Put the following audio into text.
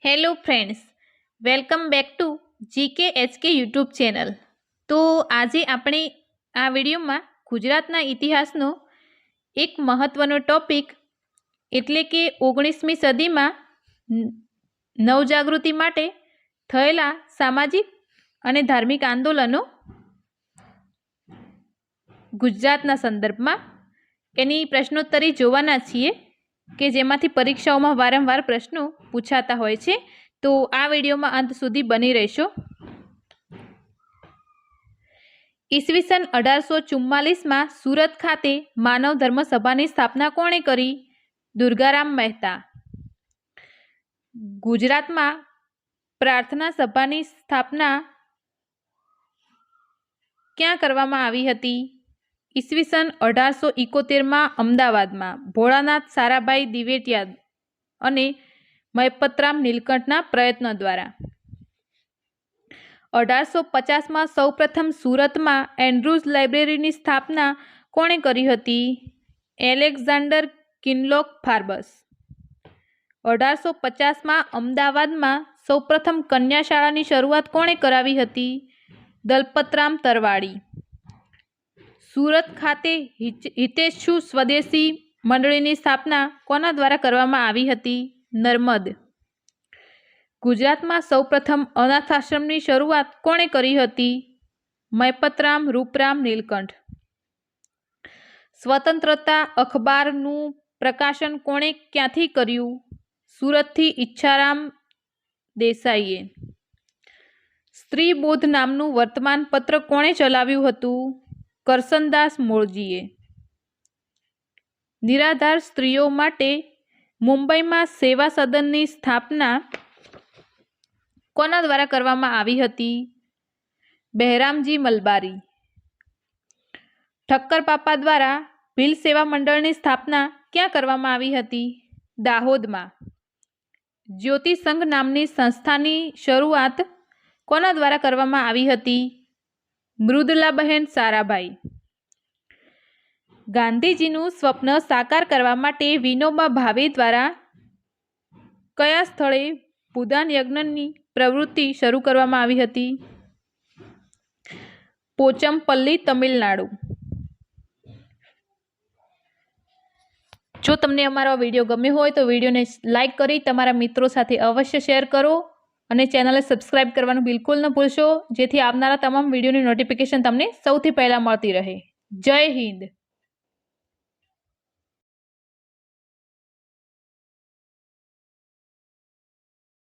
Hello friends, welcome back to GK HK YouTube channel. તો આજે આપણે આ વિડીયોમાં ગુજરાતના ઇતિહાસનો એક મહત્ત્વનો ટોપિક એટલે કે 19મી સદીમાં નવજાગૃતિ માટે થયેલા સામાજિક અને ધાર્મિક આંદોલનો ગુજરાતના સંદર્ભમાં એની પ્રશ્નોત્તરી જોવાના છીએ કે જેમાંથી પરીક્ષાઓમાં વારંવાર પ્રશ્નો પૂછાતા હોય છે। તો આ વિડીયોમાં અંત સુધી બની રહેશો। ઈસવીસન 1844માં સુરત ખાતે માનવ ધર્મ સભાની સ્થાપના કોણે કરી? દુર્ગારામ મહેતા। ગુજરાતમાં પ્રાર્થના સભાની સ્થાપના ક્યાં કરવામાં આવી હતી? ઈસવીસન 1871માં અમદાવાદમાં ભોળાનાથ સારાભાઈ દિવેટિયા અને મયપતરામ નીલકંઠના પ્રયત્નો દ્વારા। 1850માં સૌપ્રથમ સુરતમાં એન્ડ્રુઝ લાઇબ્રેરીની સ્થાપના કોણે કરી હતી? Alexander કિનલોક Forbes. 1850માં અમદાવાદમાં સૌપ્રથમ કન્યા શાળાની શરૂઆત કોણે કરાવી હતી? દલપતરામ તરવાડી। સુરત ખાતે હિતેચ્છુ સ્વદેશી મંડળીની સ્થાપના કોના દ્વારા કરવામાં આવી હતી? નર્મદ। ગુજરાતમાં સૌપ્રથમ અનાથ આશ્રમની શરૂઆત કોણે કરી હતી? મયપતરામ રૂપરામ નીલકંઠ। સ્વતંત્રતા અખબારનું પ્રકાશન કોણે ક્યાંથી કર્યું? સુરતથી ઈચ્છારામ દેસાઈએ। સ્ત્રી બોધ નામનું વર્તમાન પત્ર કોણે ચલાવ્યું હતું? કરસનદાસ મૂળજીએ। નિરાધાર સ્ત્રીઓ માટે મુંબઈમાં સેવા સદનની સ્થાપના કોના દ્વારા કરવામાં આવી હતી? બહેરામજી મલબારી। ઠક્કર પાપા દ્વારા ભીલ સેવા મંડળની સ્થાપના ક્યાં કરવામાં આવી હતી? દાહોદમાં। જ્યોતિ સંઘ નામની સંસ્થાની શરૂઆત કોના દ્વારા કરવામાં આવી હતી? મૃદુલાબહેન સારાભાઈ। ગાંધીજીનું સ્વપ્ન સાકાર કરવા માટે વિનોબા ભાવે દ્વારા કયા સ્થળે ભૂદાન યજ્ઞની પ્રવૃત્તિ શરૂ કરવામાં આવી હતી? પોચમપલ્લી, તમિલનાડુ। જો તમને અમારો વિડીયો ગમ્યો હોય તો વિડીયોને લાઇક કરી તમારા મિત્રો સાથે અવશ્ય શેર કરો અને ચેનલને સબસ્ક્રાઇબ કરવાનું બિલકુલ ન ભૂલશો, જેથી આવનારા તમામ વિડીયોની નોટિફિકેશન તમને સૌથી પહેલાં મળતી રહે। જય હિન્દ।